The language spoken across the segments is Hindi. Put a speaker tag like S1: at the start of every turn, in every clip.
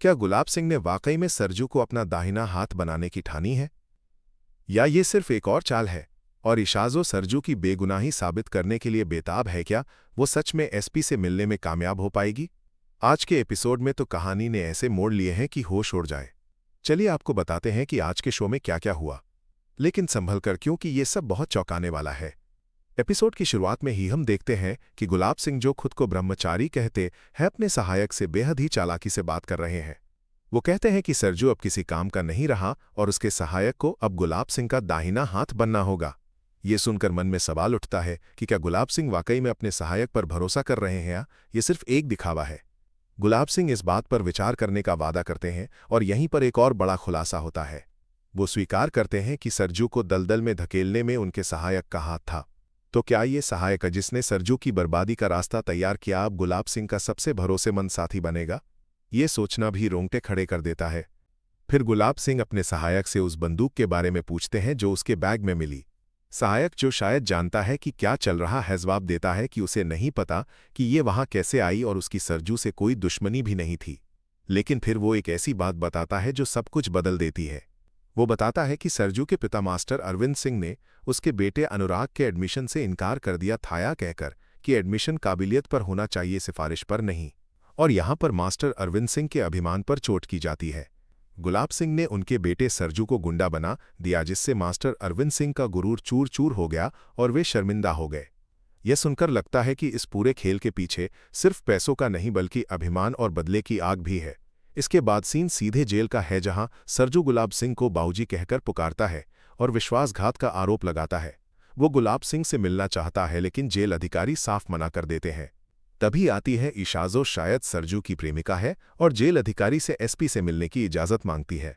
S1: क्या गुलाब सिंह ने वाकई में सरजू को अपना दाहिना हाथ बनाने की ठानी है, या ये सिर्फ एक और चाल है और इशाजो सरजू की बेगुनाही साबित करने के लिए बेताब है? क्या वो सच में एसपी से मिलने में कामयाब हो पाएगी? आज के एपिसोड में तो कहानी ने ऐसे मोड़ लिए हैं कि होश उड़ जाए। चलिए आपको बताते हैं कि आज के शो में क्या क्या हुआ, लेकिन संभल कर, क्योंकि ये सब बहुत चौंकाने वाला है। एपिसोड की शुरुआत में ही हम देखते हैं कि गुलाब सिंह, जो खुद को ब्रह्मचारी कहते हैं, अपने सहायक से बेहद ही चालाकी से बात कर रहे हैं। वो कहते हैं कि सरजू अब किसी काम का नहीं रहा और उसके सहायक को अब गुलाब सिंह का दाहिना हाथ बनना होगा। ये सुनकर मन में सवाल उठता है कि क्या गुलाब सिंह वाकई में अपने सहायक पर भरोसा कर रहे हैं या ये सिर्फ एक दिखावा है। गुलाब सिंह इस बात पर विचार करने का वादा करते हैं और यहीं पर एक और बड़ा खुलासा होता है। वो स्वीकार करते हैं कि सरजू को दलदल में धकेलने में उनके सहायक का हाथ था। तो क्या ये सहायक, जिसने सरजू की बर्बादी का रास्ता तैयार किया, अब गुलाब सिंह का सबसे भरोसेमंद साथी बनेगा? ये सोचना भी रोंगटे खड़े कर देता है। फिर गुलाब सिंह अपने सहायक से उस बंदूक के बारे में पूछते हैं जो उसके बैग में मिली। सहायक, जो शायद जानता है कि क्या चल रहा है, जवाब देता है कि उसे नहीं पता कि ये वहां कैसे आई और उसकी सरजू से कोई दुश्मनी भी नहीं थी। लेकिन फिर वो एक ऐसी बात बताता है जो सब कुछ बदल देती है। वो बताता है कि सरजू के पिता मास्टर अरविंद सिंह ने उसके बेटे अनुराग के एडमिशन से इनकार कर दिया था, या कहकर कि एडमिशन काबिलियत पर होना चाहिए, सिफारिश पर नहीं। और यहां पर मास्टर अरविंद सिंह के अभिमान पर चोट की जाती है। गुलाब सिंह ने उनके बेटे सरजू को गुंडा बना दिया, जिससे मास्टर अरविंद सिंह का गुरूर चूर चूर हो गया और वे शर्मिंदा हो गए। यह सुनकर लगता है कि इस पूरे खेल के पीछे सिर्फ पैसों का नहीं बल्कि अभिमान और बदले की आग भी है। इसके बाद सीन सीधे जेल का है, जहां सरजू गुलाब सिंह को बाऊजी कहकर पुकारता है और विश्वासघात का आरोप लगाता है। वो गुलाब सिंह से मिलना चाहता है, लेकिन जेल अधिकारी साफ मना कर देते हैं। तभी आती है इशाजो, शायद सरजू की प्रेमिका है, और जेल अधिकारी से एसपी से मिलने की इजाजत मांगती है।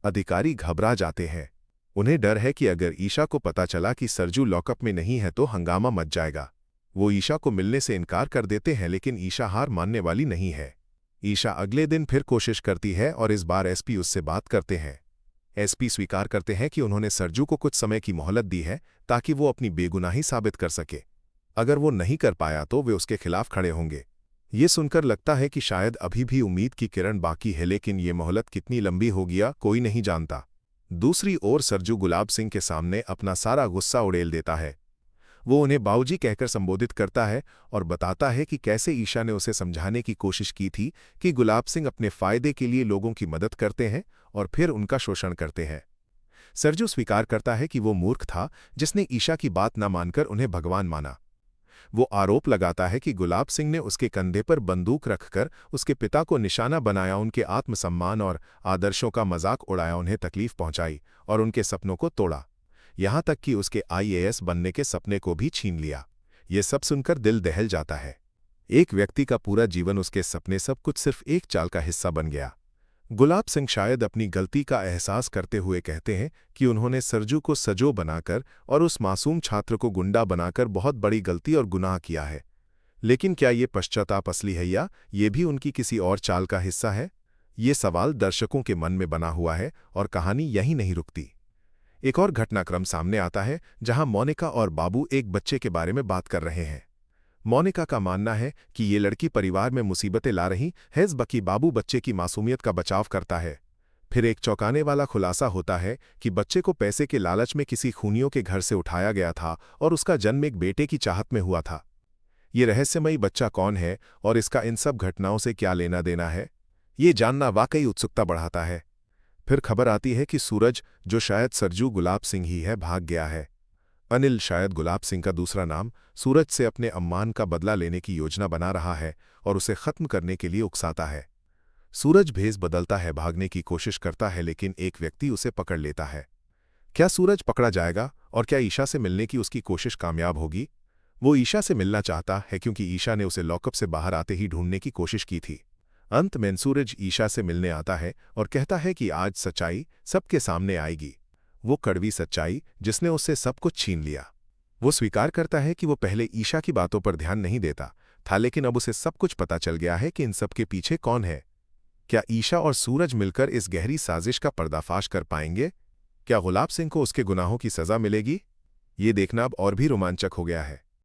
S1: अधिकारी घबरा जाते हैं। उन्हें डर है कि अगर ईशा को पता चला कि सरजू लॉकअप में नहीं है तो हंगामा मच जाएगा। वो ईशा को मिलने से इनकार कर देते हैं, लेकिन ईशा हार मानने वाली नहीं है। ईशा अगले दिन फिर कोशिश करती है और इस बार एसपी उससे बात करते हैं। एसपी स्वीकार करते हैं कि उन्होंने सरजू को कुछ समय की मोहलत दी है ताकि वो अपनी बेगुनाही साबित कर सके। अगर वो नहीं कर पाया तो वे उसके खिलाफ खड़े होंगे। ये सुनकर लगता है कि शायद अभी भी उम्मीद की किरण बाकी है, लेकिन ये मोहलत कितनी लंबी होगी कोई नहीं जानता। दूसरी ओर सरजू गुलाब सिंह के सामने अपना सारा गुस्सा उड़ेल देता है। वो उन्हें बाऊजी कहकर संबोधित करता है और बताता है कि कैसे ईशा ने उसे समझाने की कोशिश की थी कि गुलाब सिंह अपने फायदे के लिए लोगों की मदद करते हैं और फिर उनका शोषण करते हैं। सरजू स्वीकार करता है कि वो मूर्ख था जिसने ईशा की बात न मानकर उन्हें भगवान माना। वो आरोप लगाता है कि गुलाब सिंह ने उसके कंधे पर बंदूक रखकर उसके पिता को निशाना बनाया, उनके आत्मसम्मान और आदर्शों का मजाक उड़ाया, उन्हें तकलीफ पहुंचाई और उनके सपनों को तोड़ा, यहां तक कि उसके आईएएस बनने के सपने को भी छीन लिया। ये सब सुनकर दिल दहल जाता है। एक व्यक्ति का पूरा जीवन, उसके सपने, सब कुछ सिर्फ एक चाल का हिस्सा बन गया। गुलाब सिंह शायद अपनी गलती का एहसास करते हुए कहते हैं कि उन्होंने सरजू को सजो बनाकर और उस मासूम छात्र को गुंडा बनाकर बहुत बड़ी गलती और गुनाह किया है। लेकिन क्या ये पश्चाताप असली है या ये भी उनकी किसी और चाल का हिस्सा है? ये सवाल दर्शकों के मन में बना हुआ है और कहानी यहीं नहीं रुकती। एक और घटनाक्रम सामने आता है जहां मोनिका और बाबू एक बच्चे के बारे में बात कर रहे हैं। मोनिका का मानना है कि ये लड़की परिवार में मुसीबतें ला रही है, जबकि बाबू बच्चे की मासूमियत का बचाव करता है। फिर एक चौंकाने वाला खुलासा होता है कि बच्चे को पैसे के लालच में किसी खूनियों के घर से उठाया गया था और उसका जन्म एक बेटे की चाहत में हुआ था। ये रहस्यमयी बच्चा कौन है और इसका इन सब घटनाओं से क्या लेना देना है, ये जानना वाकई उत्सुकता बढ़ाता है। फिर खबर आती है कि सूरज, जो शायद सरजू गुलाब सिंह ही है, भाग गया है। अनिल, शायद गुलाब सिंह का दूसरा नाम, सूरज से अपने अम्मान का बदला लेने की योजना बना रहा है और उसे खत्म करने के लिए उकसाता है। सूरज भेष बदलता है, भागने की कोशिश करता है, लेकिन एक व्यक्ति उसे पकड़ लेता है। क्या सूरज पकड़ा जाएगा और क्या ईशा से मिलने की उसकी कोशिश कामयाब होगी? वो ईशा से मिलना चाहता है क्योंकि ईशा ने उसे लॉकअप से बाहर आते ही ढूंढने की कोशिश की थी। अंत में सूरज ईशा से मिलने आता है और कहता है कि आज सच्चाई सबके सामने आएगी, वो कड़वी सच्चाई जिसने उससे सब कुछ छीन लिया। वो स्वीकार करता है कि वो पहले ईशा की बातों पर ध्यान नहीं देता था, लेकिन अब उसे सब कुछ पता चल गया है कि इन सब के पीछे कौन है। क्या ईशा और सूरज मिलकर इस गहरी साजिश का पर्दाफाश कर पाएंगे? क्या गुलाब सिंह को उसके गुनाहों की सजा मिलेगी? ये देखना अब और भी रोमांचक हो गया है।